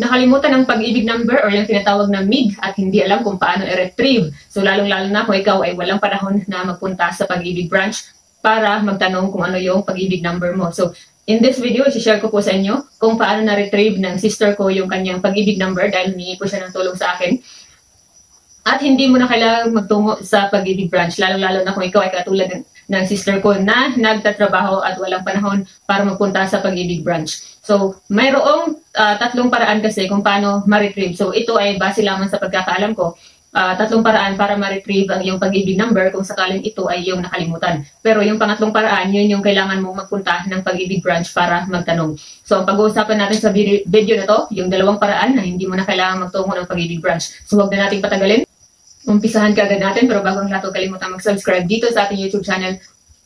nakalimutan ang pag-ibig number or yung tinatawag na MID at hindi alam kung paano i-retrieve. So lalong-lalo na kung ikaw ay walang panahon na magpunta sa pag-ibig branch para magtanong kung ano yung pag-ibig number mo. So in this video, i-share ko po sa inyo kung paano na-retrieve ng sister ko yung kanyang pag-ibig number dahil humingi po siya ng tulong sa akin. At hindi mo na kailangang magtungo sa pag-ibig branch, lalong-lalo na kung ikaw ay katulad ng sister ko na nagtatrabaho at walang panahon para magpunta sa pag-ibig branch. So, mayroong tatlong paraan kasi kung paano ma-retrieve. So, ito ay base lamang sa pagkakaalam ko. Tatlong paraan para ma-retrieve ang iyong pag-ibig number kung sakaling ito ay iyong nakalimutan. Pero yung pangatlong paraan, yun yung kailangan mong magpunta ng pag-ibig branch para magtanong. So, ang pag-uusapan natin sa video na to, yung dalawang paraan na hindi mo na kailangan magtungo ng pag-ibig branch. So, huwag na nating patagalin. Umpisahan ka agad natin, pero bago ang lahat, kalimutan mag-subscribe dito sa ating YouTube channel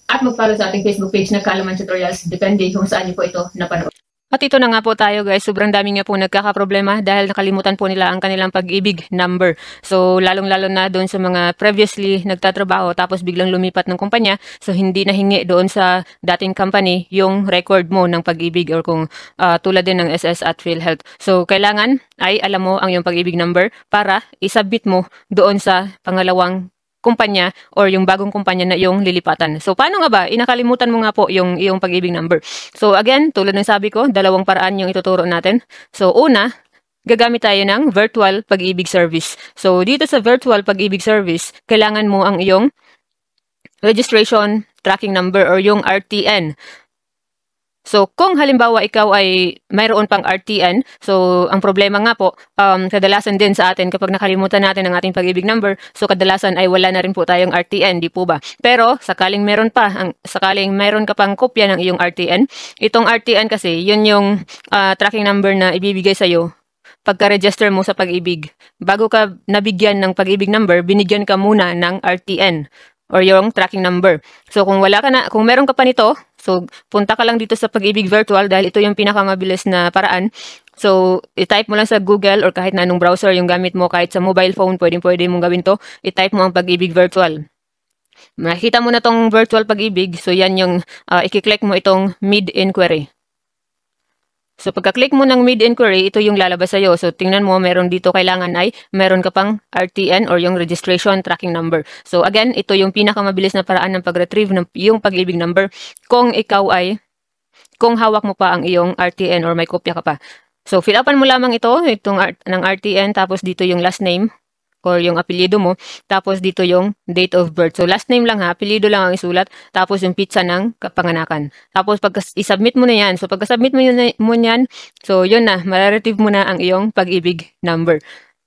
at mag-follow sa ating Facebook page na Kaalaman Tutorials, depende kung saan niyo po ito napanood. At ito na nga po tayo guys, sobrang dami nga po nagkakaproblema dahil nakalimutan po nila ang kanilang pag-ibig number. So lalong-lalo na doon sa mga previously nagtatrabaho tapos biglang lumipat ng kumpanya, so hindi nahingi doon sa dating company yung record mo ng pag-ibig or kung tulad din ng SS at PhilHealth. So kailangan ay alam mo ang iyong pag-ibig number para isubmit mo doon sa pangalawang kumpanya or yung bagong kumpanya na yung lilipatan. So, paano nga ba? Inakalimutan mo nga po yung iyong pag-ibig number. So, again, tulad ng sabi ko, dalawang paraan yung ituturo natin. So, una, gagamit tayo ng virtual pag-ibig service. So, dito sa virtual pag-ibig service, kailangan mo ang iyong registration tracking number or yung RTN. So, kung halimbawa ikaw ay mayroon pang RTN, so ang problema nga po, kadalasan din sa atin kapag nakalimutan natin ang ating pag-ibig number, so kadalasan ay wala na rin po tayong RTN, di po ba? Pero, sakaling meron ka pang kopya ng iyong RTN, itong RTN kasi, yun yung tracking number na ibibigay sa'yo pagka-register mo sa pag-ibig. Bago ka nabigyan ng pag-ibig number, binigyan ka muna ng RTN or yung tracking number. So, kung meron ka pa nito, so, punta ka lang dito sa Pag-ibig Virtual dahil ito yung pinakamabilis na paraan. So, i-type mo lang sa Google or kahit na anong browser yung gamit mo, kahit sa mobile phone, pwede mong gawin to. I-type mo ang Pag-ibig Virtual. Makikita mo na tong Virtual Pag-ibig. So, yan yung i-click mo itong Mid Inquiry. So, pagka-click mo ng Mid Inquiry, ito yung lalabas sa'yo. So, tingnan mo, meron dito kailangan ay meron ka pang RTN or yung registration tracking number. So, again, ito yung pinakamabilis na paraan ng pag-retrieve ng yung pag-ibig number kung hawak mo pa ang iyong RTN or may kopya ka pa. So, fill upan mo lamang itong ng RTN, tapos dito yung last name or yung apelyido mo, tapos dito yung date of birth. So, last name lang ha, apelyido lang ang isulat, tapos yung pizza ng kapanganakan. Tapos, pag i-submit mo na yan, so pagka-submit mo yan, so yun na, ma-retrieve mo na ang iyong pag-ibig number.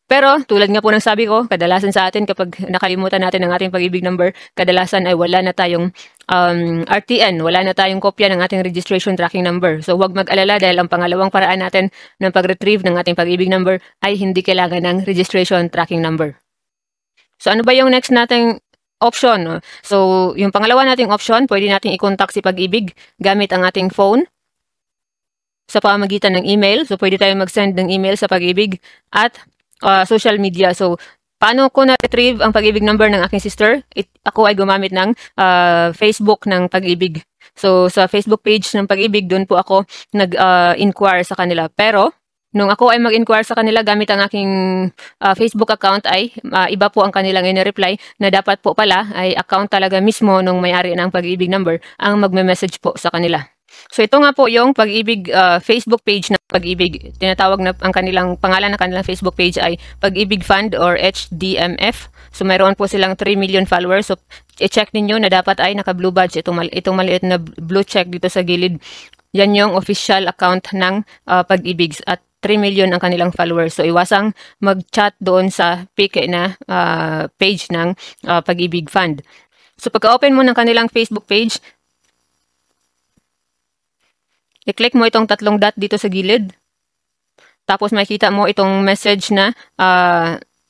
Pero, tulad nga po ng sabi ko, kadalasan sa atin kapag nakalimutan natin ang ating pag-ibig number, kadalasan ay wala na tayong RTN, wala na tayong kopya ng ating registration tracking number. So, huwag mag-alala dahil ang pangalawang paraan natin ng pag-retrieve ng ating pag-ibig number ay hindi kailangan ng registration tracking number. So, ano ba yung next nating option? So, yung pangalawa nating option, pwede nating i-contact si Pag-ibig gamit ang ating phone sa pamamagitan ng email. So, pwede tayong mag-send ng email sa Pag-ibig at social media. So, paano ko na-retrieve ang pag-ibig number ng aking sister? Ako ay gumamit ng Facebook ng Pag-ibig. So, sa Facebook page ng Pag-ibig, doon po ako nag-inquire sa kanila. Pero, nung ako ay mag-inquire sa kanila gamit ang aking Facebook account ay iba po ang kanilang in-reply na dapat po pala ay account talaga mismo nung may-ari ng Pag-ibig number ang magme-message po sa kanila. So, ito nga po yung Pag-ibig Facebook page ng Pag-ibig. Tinatawag na ang kanilang pangalan ng kanilang Facebook page ay Pag-ibig Fund or HDMF. So, mayroon po silang 3 million followers. So, i-check ninyo na dapat ay naka-blue badge. Itong maliit na blue check dito sa gilid. Yan yung official account ng Pag-ibig at 3 million ang kanilang followers. So, iwasang mag-chat doon sa pike na page ng Pag-ibig Fund. So, pagka-open mo ng kanilang Facebook page, i-click mo itong tatlong dot dito sa gilid. Tapos makikita mo itong message na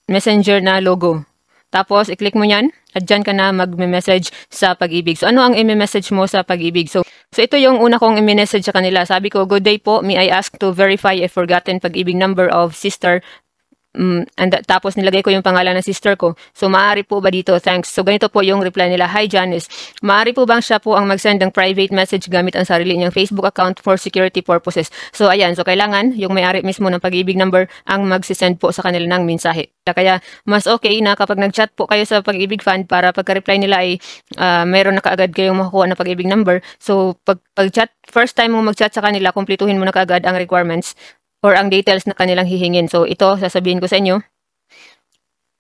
messenger na logo. Tapos i-click mo yan at dyan ka na mag-message sa Pag-ibig. So ano ang i-message mo sa Pag-ibig? So ito yung una kong i-message sa kanila. Sabi ko, "Good day po. May I ask to verify a forgotten Pag-ibig number of sister tapos nilagay ko yung pangalan ng sister ko. So, maaari po ba dito? Thanks. So, ganito po yung reply nila. Hi, Janice. Maaari po bang siya po ang mag-send ng private message gamit ang sarili niyang Facebook account for security purposes? So, ayan. So, kailangan yung may-ari mismo ng Pag-ibig number ang mag-send po sa kanila ng mensahe. Kaya, mas okay na kapag nag-chat po kayo sa Pag-ibig Fund para pagka-reply nila ay meron na kaagad kayong makukuha na Pag-ibig number. So, pag-chat, first time mo mag-chat sa kanila, kumpletuhin mo na kaagad ang requirements or ang details na kanilang hihingin. So, ito, sasabihin ko sa inyo,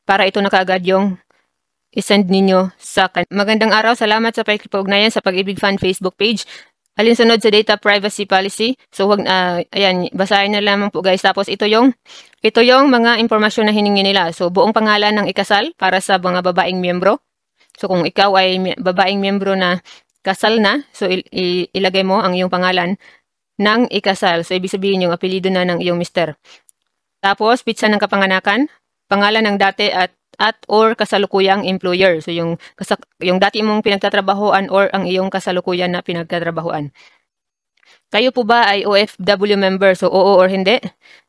para ito na kaagad yung isend ninyo sa Magandang araw, salamat sa pakikipag-ugnayan sa Pag-ibig Fund Facebook page. Alinsunod sa data privacy policy. So, ayan, basahin na lamang po guys. Tapos, ito yung mga impormasyon na hiningi nila. So, buong pangalan ng ikasal para sa mga babaeng miyembro. So, kung ikaw ay babaeng miyembro na kasal na, so ilagay mo ang iyong pangalan ng ikasal. So, ibig sabihin yung apelido na ng iyong mister. Tapos, pitsa ng kapanganakan, pangalan ng dati at or kasalukuyang employer. So, yung dati mong pinagtatrabahoan or ang iyong kasalukuyan na pinagtatrabahoan. Kayo po ba ay OFW member? So, oo or hindi.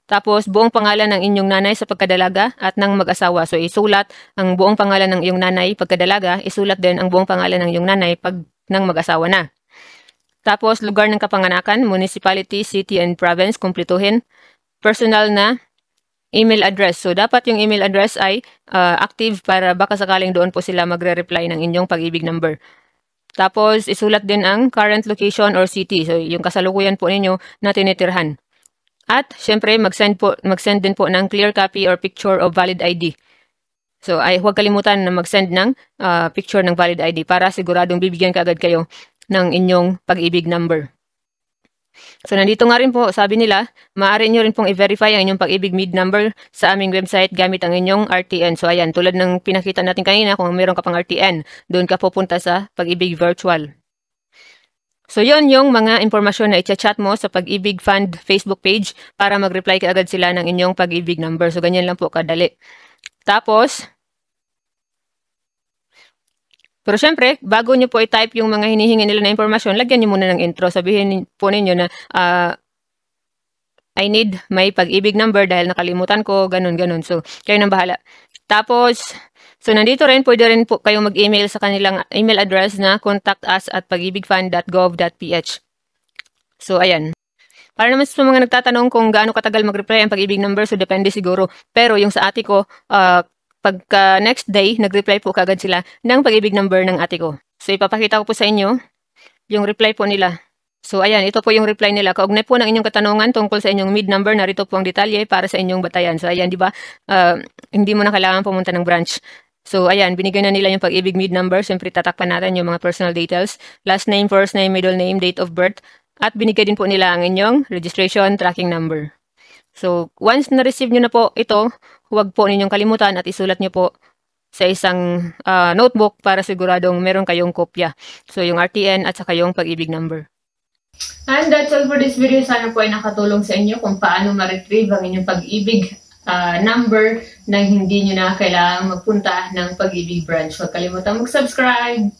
Tapos, buong pangalan ng inyong nanay sa pagkadalaga at ng mag-asawa. So, isulat ang buong pangalan ng iyong nanay pagkadalaga. Isulat din ang buong pangalan ng iyong nanay pag ng mag-asawa na. Tapos, lugar ng kapanganakan, municipality, city, and province, kumpletuhin. Personal na email address. So, dapat yung email address ay active para baka sakaling doon po sila magre-reply ng inyong Pag-ibig number. Tapos, isulat din ang current location or city. So, yung kasalukuyan po ninyo na tinitirhan. At, syempre, mag-send din po ng clear copy or picture of valid ID. So, huwag kalimutan na mag-send ng picture ng valid ID para siguradong bibigyan kaagad kayo ng inyong Pag-ibig number. So, nandito nga rin po, sabi nila, maaari nyo rin pong i-verify ang inyong Pag-ibig MID number sa aming website gamit ang inyong RTN. So, ayan, tulad ng pinakita natin kanina, kung meron ka pang RTN, doon ka pupunta sa Pag-ibig Virtual. So, yon yung mga impormasyon na i-chat mo sa Pag-ibig Fund Facebook page para mag-reply kaagad sila ng inyong Pag-ibig number. So, ganyan lang po kadali. Tapos, pero syempre, bago nyo po i-type yung mga hinihingi nila na impormasyon, lagyan nyo muna ng intro. Sabihin po ninyo na, I need my Pag-ibig number dahil nakalimutan ko, ganun. So, kayo nang bahala. Tapos, so nandito rin, pwede rin po kayong mag-email sa kanilang email address na contactus@pagibigfund.gov.ph. So, ayan. Para naman sa mga nagtatanong kung gaano katagal mag-reply ang Pag-ibig number, so depende siguro. Pero yung sa ate ko, pagka next day, nag-reply po kagad sila ng Pag-ibig number ng ate ko. So, ipapakita ko po sa inyo yung reply po nila. So, ayan, ito po yung reply nila. Kaugnay po ng inyong katanungan tungkol sa inyong MID number, narito po ang detalye para sa inyong batayan. So, ayan, di ba? Hindi mo na kailangan pumunta ng branch. So, ayan, binigyan na nila yung Pag-ibig MID number. Siyempre, tatakpan natin yung mga personal details. Last name, first name, middle name, date of birth. At binigay din po nila ang inyong registration tracking number. So, once na-receive nyo na po ito, huwag po ninyong kalimutan at isulat nyo po sa isang notebook para siguradong meron kayong kopya. So, yung RTN at saka yung Pag-ibig number. And that's all for this video. Sana po ay nakatulong sa inyo kung paano ma-retrieve ang inyong Pag-ibig number nang hindi nyo na kailangang magpunta ng Pag-ibig branch. Huwag kalimutan mag-subscribe!